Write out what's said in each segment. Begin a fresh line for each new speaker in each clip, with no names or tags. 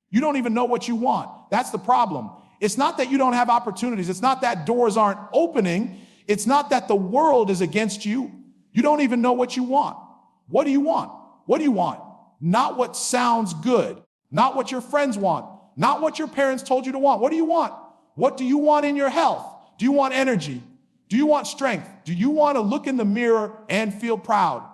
You don't even know what you want. That's the problem. It's not that you don't have opportunities. It's not that doors aren't opening. It's not that the world is against you. You don't even know what you want. What do you want? What do you want? Not what sounds good. Not what your friends want. Not what your parents told you to want. What do you want? What do you want in your health? Do you want energy? Do you want strength? Do you want to look in the mirror and feel proud?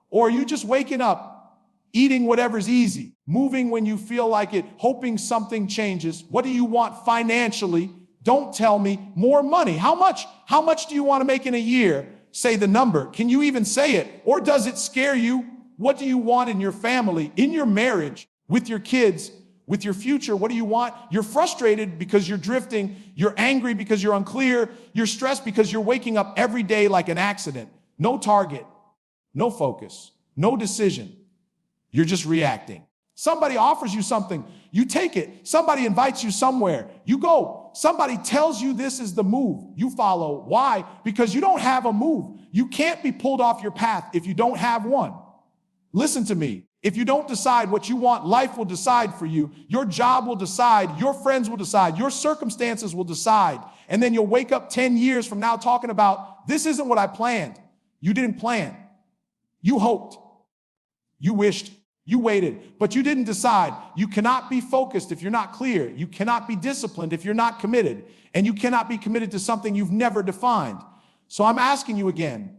Or are you just waking up, eating whatever's easy, moving when you feel like it, hoping something changes? What do you want financially? Don't tell me. More money. How much? How much do you want to make in a year? Say the number. Can you even say it? Or does it scare you? What do you want in your family, in your marriage, with your kids, with your future? What do you want? You're frustrated because you're drifting. You're angry because you're unclear. You're stressed because you're waking up every day like an accident. No target, no focus, no decision. You're just reacting. Somebody offers you something, you take it. Somebody invites you somewhere, you go. Somebody tells you this is the move, you follow. Why? Because you don't have a move. You can't be pulled off your path if you don't have one. Listen to me. If you don't decide what you want, life will decide for you. Your job will decide. Your friends will decide. Your circumstances will decide. And then you'll wake up 10 years from now talking about, this isn't what I planned. You didn't plan. You hoped. You wished. You waited, but you didn't decide. You cannot be focused if you're not clear. You cannot be disciplined if you're not committed. And you cannot be committed to something you've never defined. So I'm asking you again,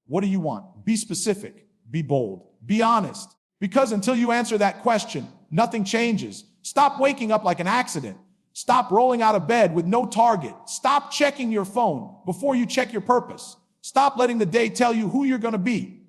what do you want? Be specific. Be bold. Be honest. Because until you answer that question, nothing changes. Stop waking up like an accident. Stop rolling out of bed with no target. Stop checking your phone before you check your purpose. Stop letting the day tell you who you're going to be.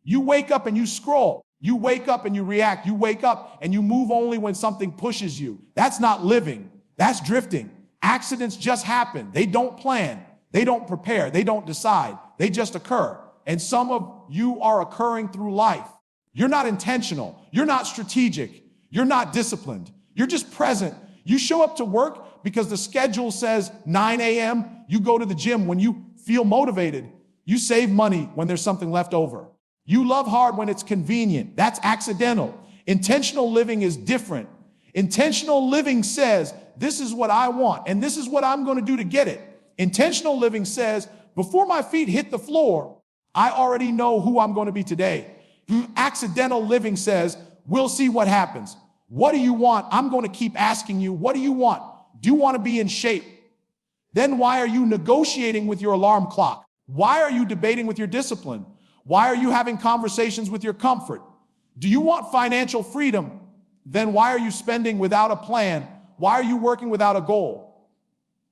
You wake up and you scroll. You wake up and you react. You wake up and you move only when something pushes you. That's not living. That's drifting. Accidents just happen. They don't plan. They don't prepare. They don't decide. They just occur. And some of you are occurring through life. You're not intentional. You're not strategic. You're not disciplined. You're just present. You show up to work because the schedule says 9 a.m. You go to the gym when you feel motivated. You save money when there's something left over. You love hard when it's convenient. That's accidental. Intentional living is different. Intentional living says, this is what I want, and this is what I'm going to do to get it. Intentional living says, before my feet hit the floor, I already know who I'm going to be today. Accidental living says, we'll see what happens. What do you want? I'm going to keep asking you, what do you want? Do you want to be in shape? Then why are you negotiating with your alarm clock? Why are you debating with your discipline? Why are you having conversations with your comfort? Do you want financial freedom? Then why are you spending without a plan? Why are you working without a goal?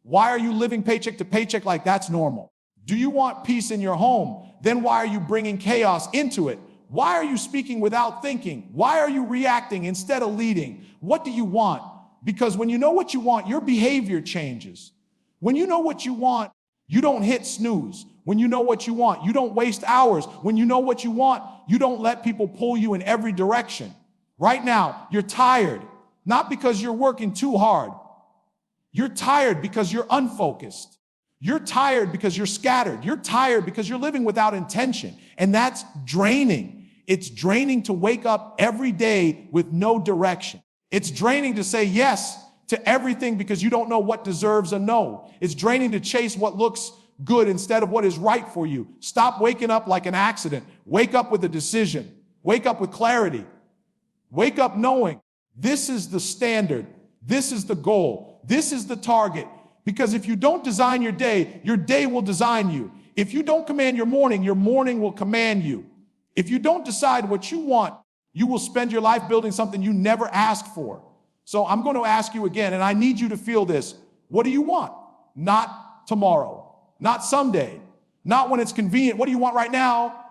Why are you living paycheck to paycheck like that's normal? Do you want peace in your home? Then why are you bringing chaos into it? Why are you speaking without thinking? Why are you reacting instead of leading? What do you want? Because when you know what you want, your behavior changes. When you know what you want, you don't hit snooze. When you know what you want, you don't waste hours. When you know what you want, you don't let people pull you in every direction. Right now, you're tired, not because you're working too hard. You're tired because you're unfocused. You're tired because you're scattered. You're tired because you're living without intention. And that's draining. It's draining to wake up every day with no direction. It's draining to say yes to everything because you don't know what deserves a no. It's draining to chase what looks good instead of what is right for you. Stop waking up like an accident. Wake up with a decision. Wake up with clarity. Wake up knowing this is the standard. This is the goal. This is the target. Because if you don't design your day will design you. If you don't command your morning will command you. If you don't decide what you want, you will spend your life building something you never asked for. So I'm going to ask you again, and I need you to feel this. What do you want? Not tomorrow. Not someday, not when it's convenient. What do you want right now?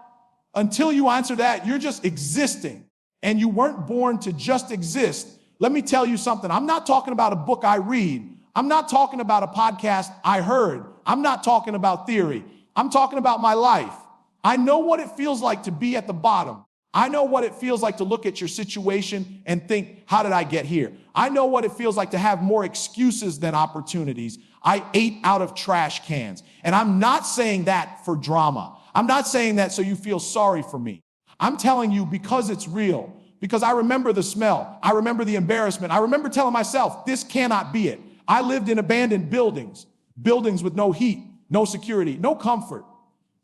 Until you answer that, you're just existing. And you weren't born to just exist. Let me tell you something. I'm not talking about a book I read. I'm not talking about a podcast I heard. I'm not talking about theory. I'm talking about my life. I know what it feels like to be at the bottom. I know what it feels like to look at your situation and think, how did I get here? I know what it feels like to have more excuses than opportunities. I ate out of trash cans. And I'm not saying that for drama. I'm not saying that so you feel sorry for me. I'm telling you because it's real, because I remember the smell. I remember the embarrassment. I remember telling myself, this cannot be it. I lived in abandoned buildings, buildings with no heat, no security, no comfort,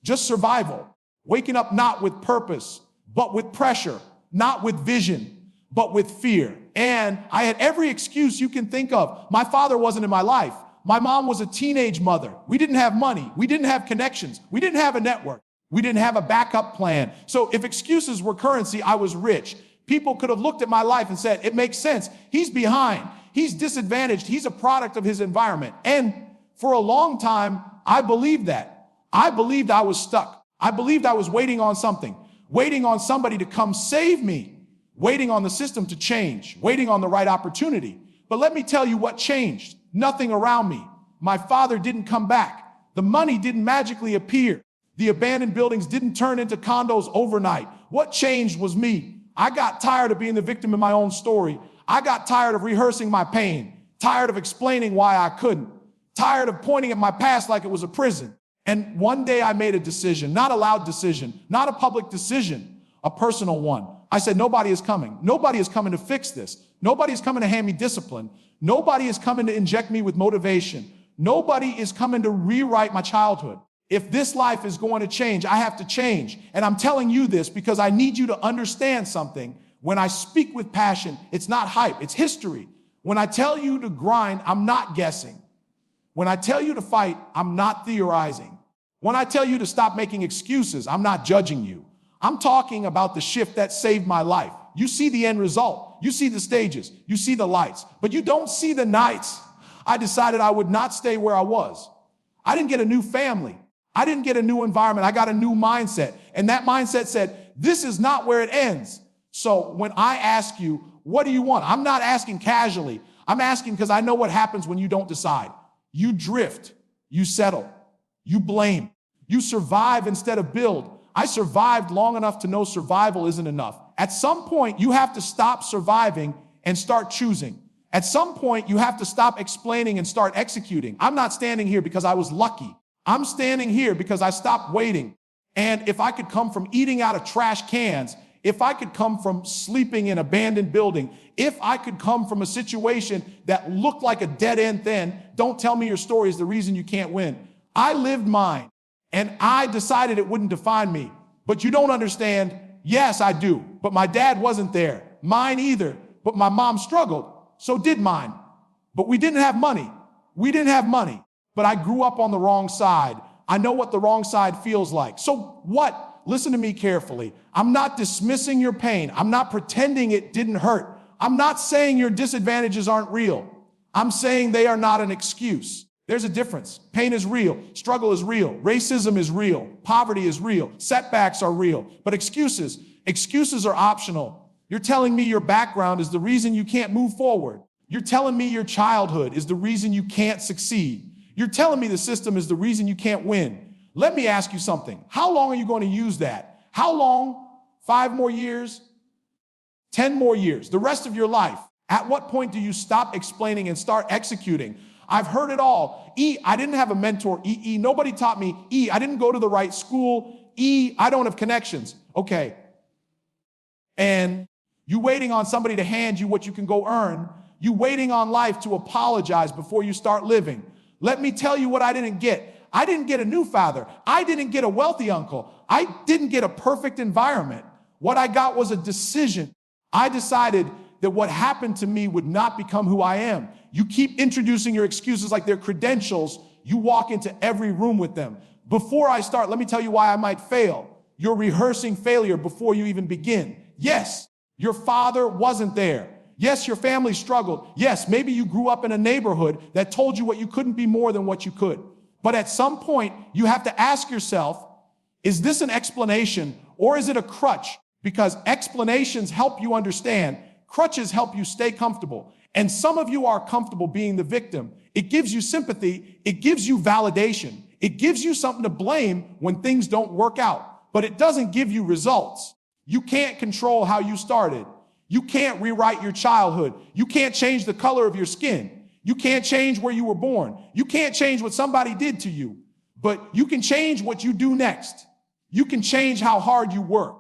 just survival. Waking up not with purpose, but with pressure, not with vision, but with fear. And I had every excuse you can think of. My father wasn't in my life. My mom was a teenage mother. We didn't have money. We didn't have connections. We didn't have a network. We didn't have a backup plan. So if excuses were currency, I was rich. People could have looked at my life and said, it makes sense. He's behind. He's disadvantaged. He's a product of his environment. And for a long time, I believed that. I believed I was stuck. I believed I was waiting on something, waiting on somebody to come save me, waiting on the system to change, waiting on the right opportunity. But let me tell you what changed. Nothing around me. My father didn't come back. The money didn't magically appear. The abandoned buildings didn't turn into condos overnight. What changed was me. I got tired of being the victim in my own story. I got tired of rehearsing my pain, tired of explaining why I couldn't, tired of pointing at my past like it was a prison. And one day I made a decision, not a loud decision, not a public decision, a personal one. I said, nobody is coming. Nobody is coming to fix this. Nobody is coming to hand me discipline. Nobody is coming to inject me with motivation. Nobody is coming to rewrite my childhood. If this life is going to change, I have to change. And I'm telling you this because I need you to understand something. When I speak with passion, it's not hype, it's history. When I tell you to grind, I'm not guessing. When I tell you to fight, I'm not theorizing. When I tell you to stop making excuses, I'm not judging you. I'm talking about the shift that saved my life. You see the end result. You see the stages. You see the lights, but you don't see the nights. I decided I would not stay where I was. I didn't get a new family. I didn't get a new environment. I got a new mindset. And that mindset said, this is not where it ends. So when I ask you, what do you want? I'm not asking casually. I'm asking because I know what happens when you don't decide. You drift, you settle, you blame, you survive instead of build. I survived long enough to know survival isn't enough. At some point, you have to stop surviving and start choosing. At some point, you have to stop explaining and start executing. I'm not standing here because I was lucky. I'm standing here because I stopped waiting. And if I could come from eating out of trash cans, if I could come from sleeping in an abandoned building, if I could come from a situation that looked like a dead end, then don't tell me your story is the reason you can't win. I lived mine and I decided it wouldn't define me. But you don't understand. Yes, I do. But my dad wasn't there. Mine either. But my mom struggled. So did mine. But we didn't have money. We didn't have money. But I grew up on the wrong side. I know what the wrong side feels like. So what? Listen to me carefully. I'm not dismissing your pain. I'm not pretending it didn't hurt. I'm not saying your disadvantages aren't real. I'm saying they are not an excuse. There's a difference. Pain is real. Struggle is real. Racism is real. Poverty is real. Setbacks are real. But excuses are optional. You're telling me your background is the reason you can't move forward. You're telling me your childhood is the reason you can't succeed. You're telling me the system is the reason you can't win. Let me ask you something. How long are you going to use that? How long? 5 more years? 10 more years? The rest of your life? At what point do you stop explaining and start executing? I've heard it all. I didn't have a mentor. Nobody taught me. I didn't go to the right school. I don't have connections. Okay. And you waiting on somebody to hand you what you can go earn. You waiting on life to apologize before you start living. Let me tell you what I didn't get. I didn't get a new father. I didn't get a wealthy uncle. I didn't get a perfect environment. What I got was a decision. I decided that what happened to me would not become who I am. You keep introducing your excuses like they're credentials. You walk into every room with them. Before I start, let me tell you why I might fail. You're rehearsing failure before you even begin. Yes, your father wasn't there. Yes, your family struggled. Yes, maybe you grew up in a neighborhood that told you what you couldn't be more than what you could. But at some point, you have to ask yourself, is this an explanation or is it a crutch? Because explanations help you understand. Crutches help you stay comfortable. And some of you are comfortable being the victim. It gives you sympathy. It gives you validation. It gives you something to blame when things don't work out. But it doesn't give you results. You can't control how you started. You can't rewrite your childhood. You can't change the color of your skin. You can't change where you were born. You can't change what somebody did to you. But you can change what you do next. You can change how hard you work.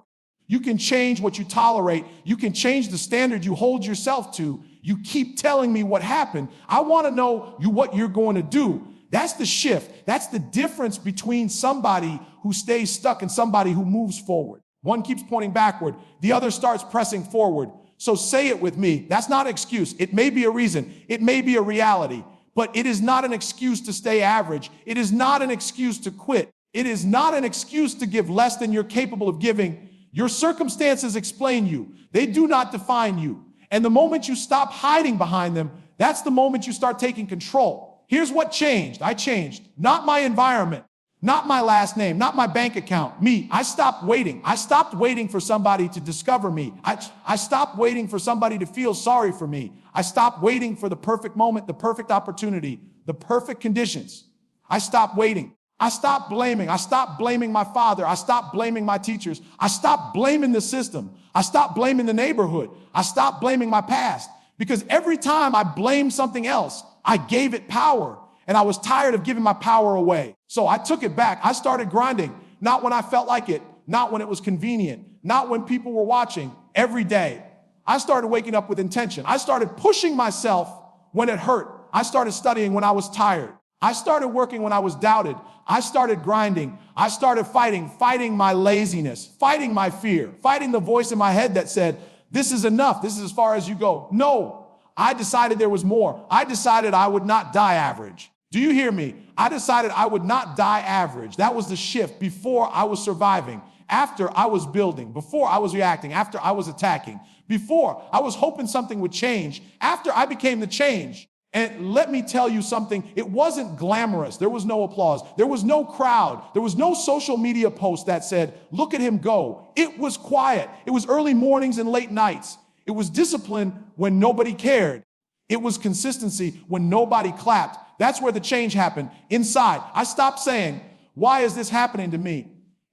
You can change what you tolerate. You can change the standard you hold yourself to. You keep telling me what happened. I want to know what you're going to do. That's the shift. That's the difference between somebody who stays stuck and somebody who moves forward. One keeps pointing backward. The other starts pressing forward. So say it with me. That's not an excuse. It may be a reason. It may be a reality, but it is not an excuse to stay average. It is not an excuse to quit. It is not an excuse to give less than you're capable of giving. Your circumstances explain you. They do not define you. And the moment you stop hiding behind them, that's the moment you start taking control. Here's what changed. I changed. Not my environment, not my last name, not my bank account, me. I stopped waiting. I stopped waiting for somebody to discover me. I stopped waiting for somebody to feel sorry for me. I stopped waiting for the perfect moment, the perfect opportunity, the perfect conditions. I stopped waiting. I stopped blaming. I stopped blaming my father. I stopped blaming my teachers. I stopped blaming the system. I stopped blaming the neighborhood. I stopped blaming my past, because every time I blamed something else, I gave it power, and I was tired of giving my power away. So I took it back. I started grinding, not when I felt like it, not when it was convenient, not when people were watching, every day. I started waking up with intention. I started pushing myself when it hurt. I started studying when I was tired. I started working when I was doubted. I started grinding. I started fighting my laziness, fighting my fear, fighting the voice in my head that said, this is enough. This is as far as you go. No, I decided there was more. I decided I would not die average. Do you hear me? I decided I would not die average. That was the shift. Before I was surviving, after I was building, before I was reacting, after I was attacking, before I was hoping something would change, after I became the change. And let me tell you something, it wasn't glamorous. There was no applause. There was no crowd. There was no social media post that said, look at him go. It was quiet. It was early mornings and late nights. It was discipline when nobody cared. It was consistency when nobody clapped. That's where the change happened. Inside, I stopped saying, why is this happening to me?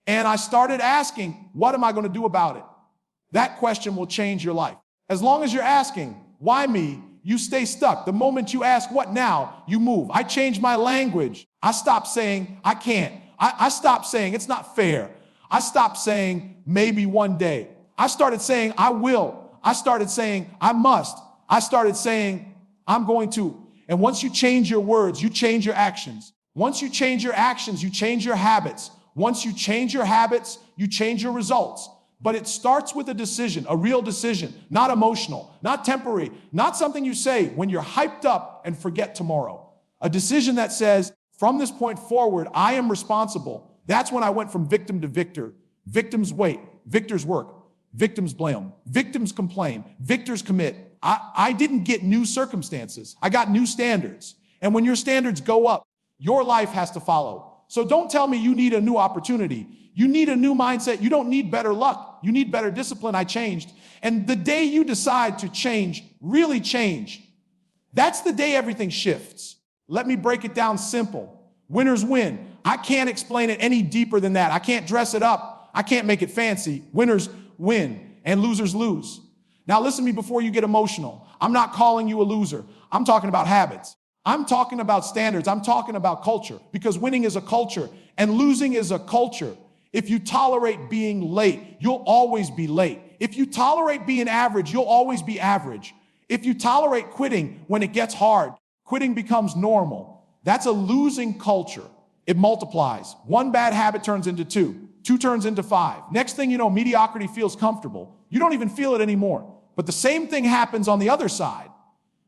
And I started asking, what am I going to do about it? That question will change your life. As long as you're asking, why me? You stay stuck. The moment you ask, what now? You move. I changed my language. I stopped saying, I can't. I stopped saying, it's not fair. I stopped saying, maybe one day. I started saying, I will. I started saying, I must. I started saying, I'm going to. And once you change your words, you change your actions. Once you change your actions, you change your habits. Once you change your habits, you change your results. But it starts with a decision, a real decision, not emotional, not temporary, not something you say when you're hyped up and forget tomorrow. A decision that says, from this point forward, I am responsible. That's when I went from victim to victor. Victims wait, victors work, victims blame, victims complain, victors commit. I didn't get new circumstances. I got new standards. And when your standards go up, your life has to follow. So don't tell me you need a new opportunity. You need a new mindset. You don't need better luck. You need better discipline. I changed. And the day you decide to change, really change, that's the day everything shifts. Let me break it down simple. Winners win. I can't explain it any deeper than that. I can't dress it up. I can't make it fancy. Winners win and losers lose. Now listen to me before you get emotional. I'm not calling you a loser. I'm talking about habits. I'm talking about standards. I'm talking about culture, because winning is a culture and losing is a culture. If you tolerate being late, you'll always be late. If you tolerate being average, you'll always be average. If you tolerate quitting when it gets hard, quitting becomes normal. That's a losing culture. It multiplies. One bad habit turns into two. Two turns into five. Next thing you know, mediocrity feels comfortable. You don't even feel it anymore. But the same thing happens on the other side.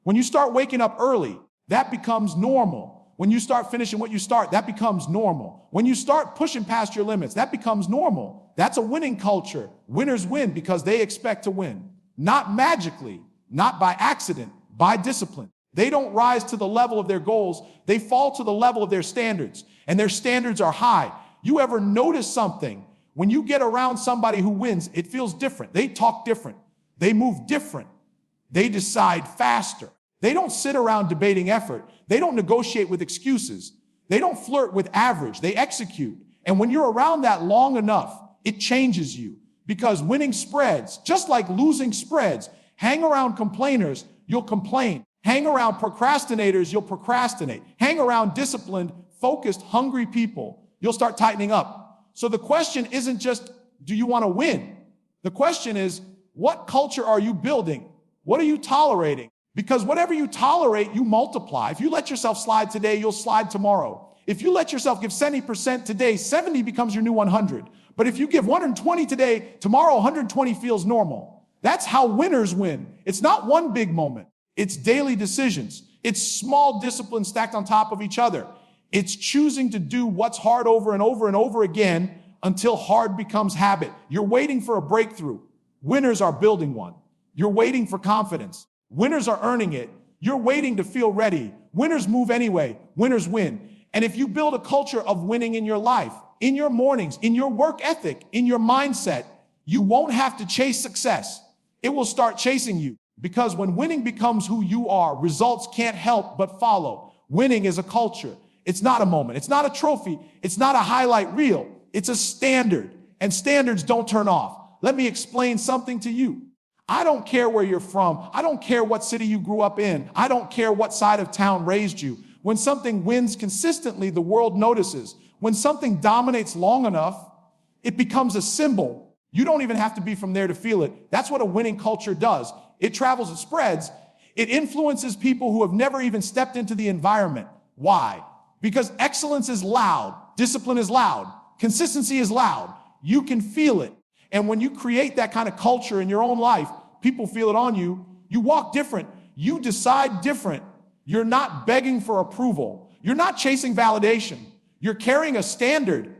When you start waking up early, that becomes normal. When you start finishing what you start, that becomes normal. When you start pushing past your limits, that becomes normal. That's a winning culture. Winners win because they expect to win. Not magically, not by accident, by discipline. They don't rise to the level of their goals. They fall to the level of their standards, and their standards are high. You ever notice something? When you get around somebody who wins, it feels different. They talk different. They move different. They decide faster. They don't sit around debating effort. They don't negotiate with excuses. They don't flirt with average. They execute. And when you're around that long enough, it changes you, because winning spreads, just like losing spreads. Hang around complainers, you'll complain. Hang around procrastinators, you'll procrastinate. Hang around disciplined, focused, hungry people, you'll start tightening up. So the question isn't just, do you want to win? The question is, what culture are you building? What are you tolerating? Because whatever you tolerate, you multiply. If you let yourself slide today, you'll slide tomorrow. If you let yourself give 70% today, 70 becomes your new 100. But if you give 120 today, tomorrow 120 feels normal. That's how winners win. It's not one big moment. It's daily decisions. It's small disciplines stacked on top of each other. It's choosing to do what's hard over and over and over again until hard becomes habit. You're waiting for a breakthrough. Winners are building one. You're waiting for confidence. Winners are earning it. You're waiting to feel ready. Winners move anyway. Winners win. And if you build a culture of winning in your life, in your mornings, in your work ethic, in your mindset, you won't have to chase success. It will start chasing you. Because when winning becomes who you are, results can't help but follow. Winning is a culture. It's not a moment. It's not a trophy. It's not a highlight reel. It's a standard. And standards don't turn off. Let me explain something to you. I don't care where you're from. I don't care what city you grew up in. I don't care what side of town raised you. When something wins consistently, the world notices. When something dominates long enough, it becomes a symbol. You don't even have to be from there to feel it. That's what a winning culture does. It travels and spreads. It influences people who have never even stepped into the environment. Why? Because excellence is loud. Discipline is loud. Consistency is loud. You can feel it. And when you create that kind of culture in your own life, people feel it on you. You walk different. You decide different. You're not begging for approval. You're not chasing validation. You're carrying a standard.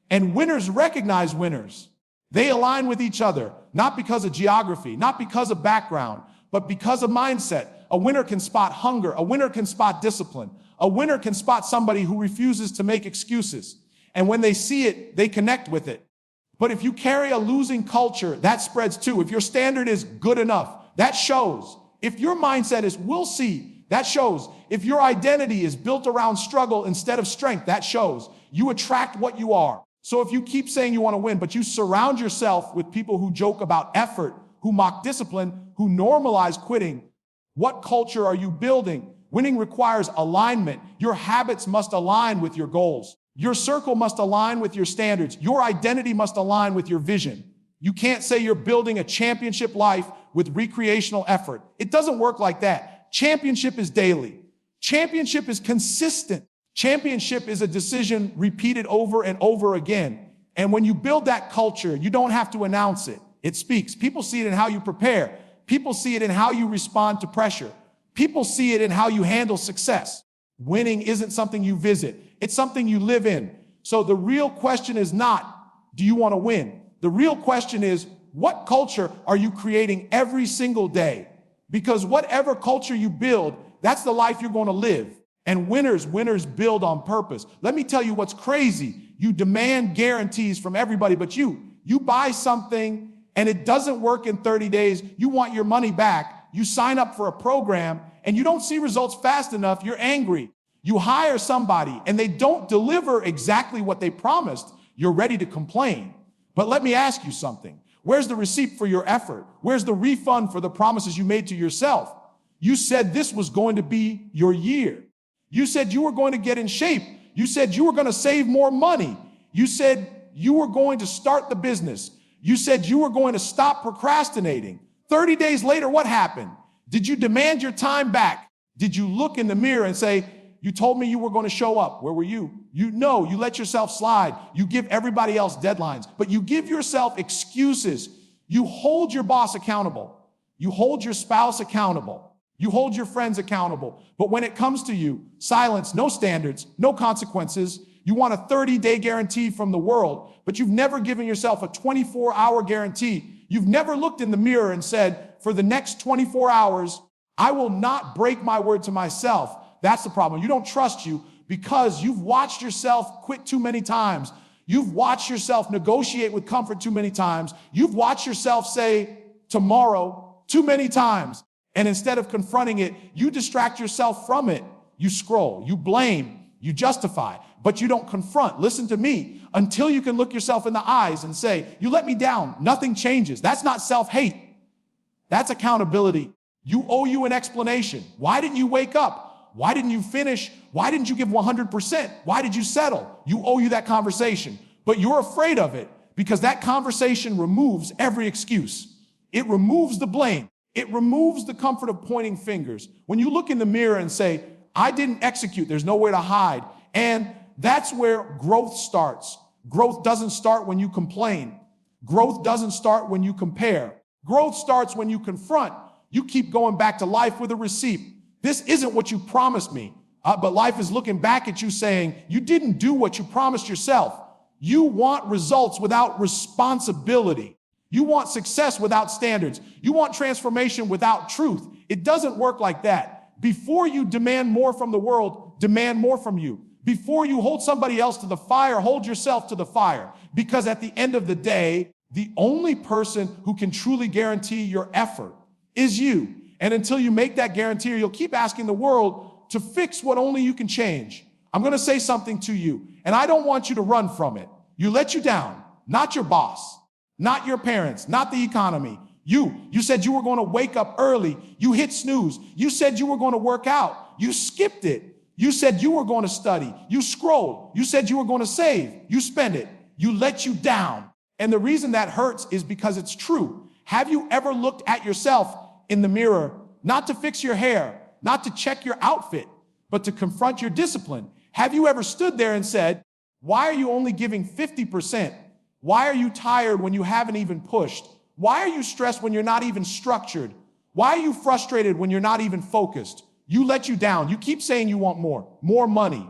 And winners recognize winners. They align with each other, not because of geography, not because of background, but because of mindset. A winner can spot hunger. A winner can spot discipline. A winner can spot somebody who refuses to make excuses. And when they see it, they connect with it. But if you carry a losing culture, that spreads too. If your standard is good enough, that shows. If your mindset is we'll see, that shows. If your identity is built around struggle instead of strength, that shows. You attract what you are. So if you keep saying you want to win, but you surround yourself with people who joke about effort, who mock discipline, who normalize quitting, what culture are you building? Winning requires alignment. Your habits must align with your goals. Your circle must align with your standards. Your identity must align with your vision. You can't say you're building a championship life with recreational effort. It doesn't work like that. Championship is daily. Championship is consistent. Championship is a decision repeated over and over again. And when you build that culture, you don't have to announce it. It speaks. People see it in how you prepare. People see it in how you respond to pressure. People see it in how you handle success. Winning isn't something you visit. It's something you live in. So the real question is not, do you want to win? The real question is, what culture are you creating every single day? Because whatever culture you build, that's the life you're going to live. And winners build on purpose. Let me tell you what's crazy. You demand guarantees from everybody but you. You buy something and it doesn't work in 30 days. You want your money back. You sign up for a program and you don't see results fast enough. You're angry. You hire somebody and they don't deliver exactly what they promised. You're ready to complain. But let me ask you something. Where's the receipt for your effort? Where's the refund for the promises you made to yourself? You said this was going to be your year. You said you were going to get in shape. You said you were going to save more money. You said you were going to start the business. You said you were going to stop procrastinating. 30 days later, what happened? Did you demand your time back? Did you look in the mirror and say, you told me you were going to show up. Where were you? You let yourself slide. You give everybody else deadlines, but you give yourself excuses. You hold your boss accountable. You hold your spouse accountable. You hold your friends accountable. But when it comes to you, silence, no standards, no consequences. You want a 30-day guarantee from the world, but you've never given yourself a 24-hour guarantee. You've never looked in the mirror and said, for the next 24 hours, I will not break my word to myself. That's the problem. You don't trust you because you've watched yourself quit too many times. You've watched yourself negotiate with comfort too many times. You've watched yourself say tomorrow too many times. And instead of confronting it, you distract yourself from it. You scroll, you blame, you justify, but you don't confront. Listen to me. Until you can look yourself in the eyes and say, you let me down, nothing changes. That's not self-hate. That's accountability. You owe you an explanation. Why didn't you wake up? Why didn't you finish? Why didn't you give 100%? Why did you settle? You owe you that conversation, but you're afraid of it because that conversation removes every excuse. It removes the blame. It removes the comfort of pointing fingers. When you look in the mirror and say, I didn't execute, there's nowhere to hide. And that's where growth starts. Growth doesn't start when you complain. Growth doesn't start when you compare. Growth starts when you confront. You keep going back to life with a receipt. This isn't what you promised me. But life is looking back at you saying, you didn't do what you promised yourself. You want results without responsibility. You want success without standards. You want transformation without truth. It doesn't work like that. Before you demand more from the world, demand more from you. Before you hold somebody else to the fire, hold yourself to the fire. Because at the end of the day, the only person who can truly guarantee your effort is you. And until you make that guarantee, you'll keep asking the world to fix what only you can change. I'm going to say something to you, and I don't want you to run from it. You let you down, not your boss, not your parents, not the economy. You said you were going to wake up early. You hit snooze. You said you were going to work out. You skipped it. You said you were going to study. You scrolled. You said you were going to save. You spent it. You let you down. And the reason that hurts is because it's true. Have you ever looked at yourself in the mirror, not to fix your hair, not to check your outfit, but to confront your discipline? Have you ever stood there and said, why are you only giving 50%? Why are you tired when you haven't even pushed? Why are you stressed when you're not even structured? Why are you frustrated when you're not even focused? You let you down. You keep saying you want more money,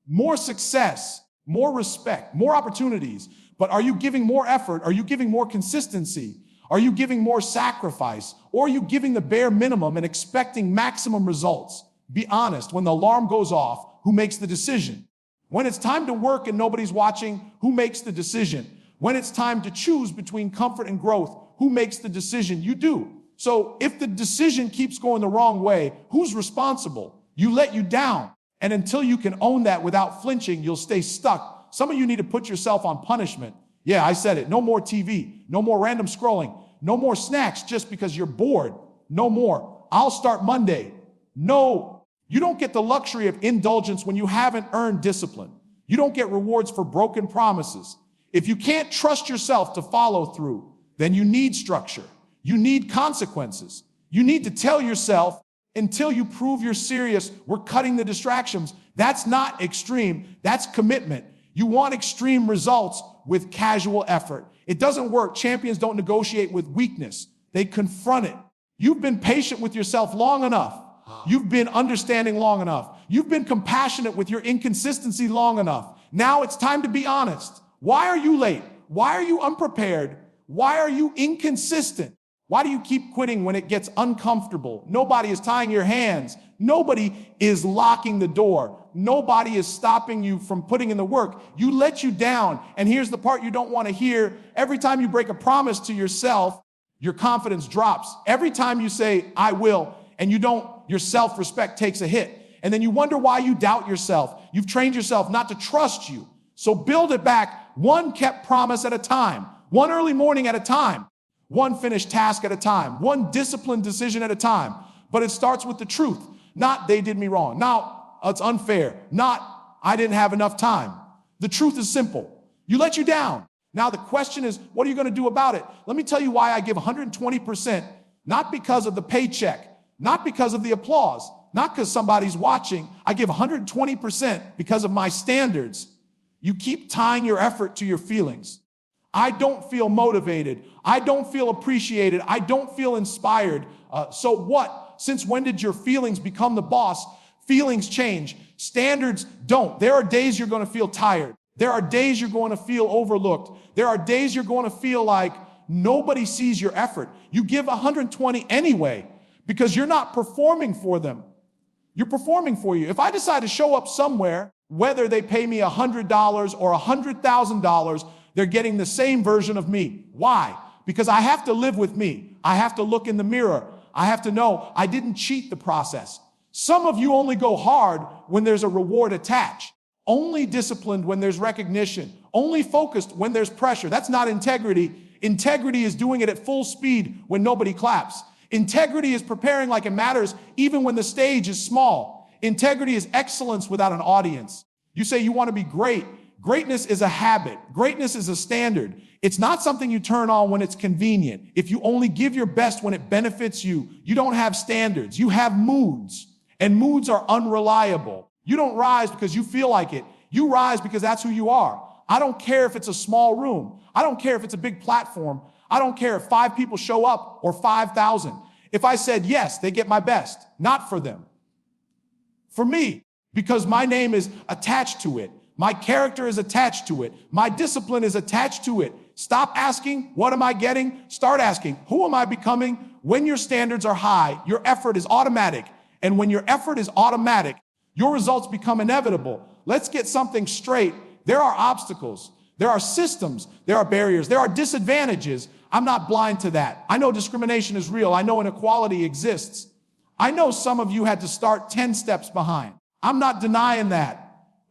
more success, more respect, more opportunities. But are you giving more effort? Are you giving more consistency? Are you giving more sacrifice? Or are you giving the bare minimum and expecting maximum results? Be honest. When the alarm goes off, who makes the decision? When it's time to work and nobody's watching, who makes the decision? When it's time to choose between comfort and growth, who makes the decision? You do. So if the decision keeps going the wrong way, who's responsible? You let you down. And until you can own that without flinching, you'll stay stuck. Some of you need to put yourself on punishment. Yeah, I said it. No more TV. No more random scrolling. No more snacks just because you're bored. No more. I'll start Monday. No, you don't get the luxury of indulgence when you haven't earned discipline. You don't get rewards for broken promises. If you can't trust yourself to follow through, then you need structure. You need consequences. You need to tell yourself, until you prove you're serious, we're cutting the distractions. That's not extreme. That's commitment. You want extreme results with casual effort. It doesn't work. Champions don't negotiate with weakness. They confront it. You've been patient with yourself long enough. You've been understanding long enough. You've been compassionate with your inconsistency long enough. Now it's time to be honest. Why are you late? Why are you unprepared? Why are you inconsistent? Why do you keep quitting when it gets uncomfortable? Nobody is tying your hands. Nobody is locking the door. Nobody is stopping you from putting in the work. You let you down. And here's the part you don't want to hear. Every time you break a promise to yourself, your confidence drops. Every time you say, I will, and you don't, your self-respect takes a hit. And then you wonder why you doubt yourself. You've trained yourself not to trust you. So build it back one kept promise at a time, one early morning at a time, one finished task at a time, one disciplined decision at a time. But it starts with the truth, not they did me wrong, not it's unfair, not I didn't have enough time. The truth is simple. You let you down. Now the question is, what are you going to do about it? Let me tell you why I give 120%, not because of the paycheck, not because of the applause, not because somebody's watching. I give 120% because of my standards. You keep tying your effort to your feelings. I don't feel motivated. I don't feel appreciated. I don't feel inspired. So what? Since when did your feelings become the boss? Feelings change. Standards don't. There are days you're going to feel tired. There are days you're going to feel overlooked. There are days you're going to feel like nobody sees your effort. You give 120 anyway because you're not performing for them. You're performing for you. If I decide to show up somewhere, whether they pay me $100 or $100,000, they're getting the same version of me. Why? Because I have to live with me. I have to look in the mirror. I have to know I didn't cheat the process. Some of you only go hard when there's a reward attached. Only disciplined when there's recognition. Only focused when there's pressure. That's not integrity. Integrity is doing it at full speed when nobody claps. Integrity is preparing like it matters even when the stage is small. Integrity is excellence without an audience. You say you want to be great. Greatness is a habit. Greatness is a standard. It's not something you turn on when it's convenient. If you only give your best when it benefits you, you don't have standards. You have moods, and moods are unreliable. You don't rise because you feel like it. You rise because that's who you are. I don't care if it's a small room. I don't care if it's a big platform. I don't care if 5 people show up or 5,000. If I said yes, they get my best. Not for them. For me, because my name is attached to it. My character is attached to it. My discipline is attached to it. Stop asking, what am I getting? Start asking, who am I becoming? When your standards are high, your effort is automatic. And when your effort is automatic, your results become inevitable. Let's get something straight. There are obstacles. There are systems. There are barriers. There are disadvantages. I'm not blind to that. I know discrimination is real. I know inequality exists. I know some of you had to start 10 steps behind. I'm not denying that.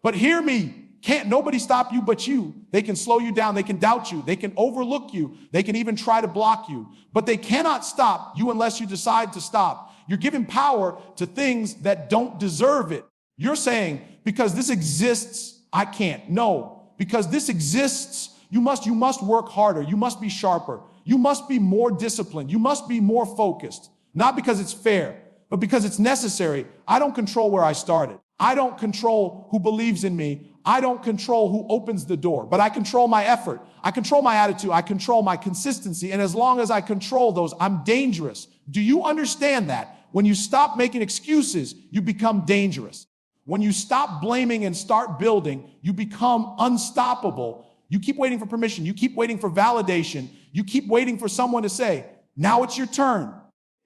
But hear me. Can't nobody stop you but you. They can slow you down. They can doubt you. They can overlook you. They can even try to block you. But they cannot stop you unless you decide to stop. You're giving power to things that don't deserve it. You're saying, because this exists, I can't. No, because this exists, you must work harder. You must be sharper. You must be more disciplined. You must be more focused. Not because it's fair, but because it's necessary. I don't control where I started. I don't control who believes in me. I don't control who opens the door, but I control my effort. I control my attitude. I control my consistency. And as long as I control those, I'm dangerous. Do you understand that? When you stop making excuses, you become dangerous. When you stop blaming and start building, you become unstoppable. You keep waiting for permission. You keep waiting for validation. You keep waiting for someone to say, now it's your turn.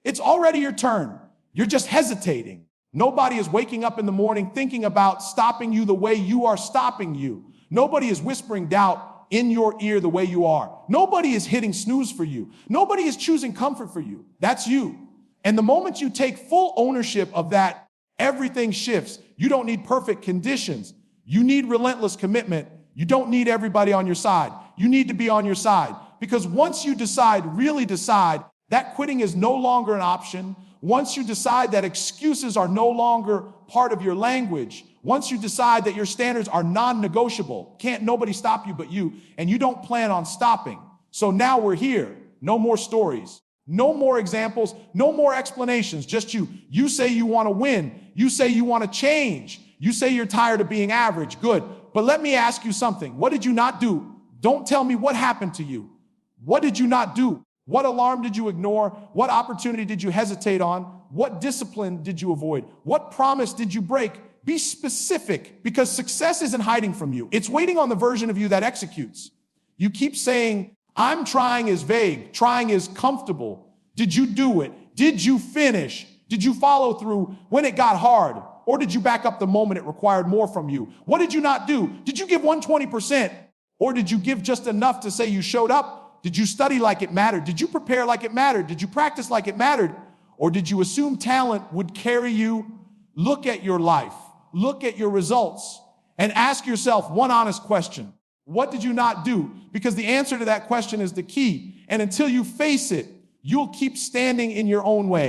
It's already your turn. You're just hesitating. Nobody is waking up in the morning thinking about stopping you the way you are stopping you. Nobody is whispering doubt in your ear the way you are. Nobody is hitting snooze for you. Nobody is choosing comfort for you. That's you. And the moment you take full ownership of that, everything shifts. You don't need perfect conditions. You need relentless commitment. You don't need everybody on your side. You need to be on your side. Because once you decide, really decide, that quitting is no longer an option. Once you decide that excuses are no longer part of your language, once you decide that your standards are non-negotiable, can't nobody stop you but you, and you don't plan on stopping. So now we're here. No more stories. No more examples. No more explanations. Just you. You say you want to win. You say you want to change. You say you're tired of being average. Good. But let me ask you something. What did you not do? Don't tell me what happened to you. What did you not do? What alarm did you ignore? What opportunity did you hesitate on? What discipline did you avoid? What promise did you break? Be specific, because success isn't hiding from you. It's waiting on the version of you that executes. You keep saying, I'm trying is vague. Trying is comfortable. Did you do it? Did you finish? Did you follow through when it got hard? Or did you back up the moment it required more from you? What did you not do? Did you give 120%? Or did you give just enough to say you showed up? Did you study like it mattered? Did you prepare like it mattered? Did you practice like it mattered? Or did you assume talent would carry you? Look at your life. Look at your results and ask yourself one honest question. What did you not do? Because the answer to that question is the key. And until you face it, you'll keep standing in your own way.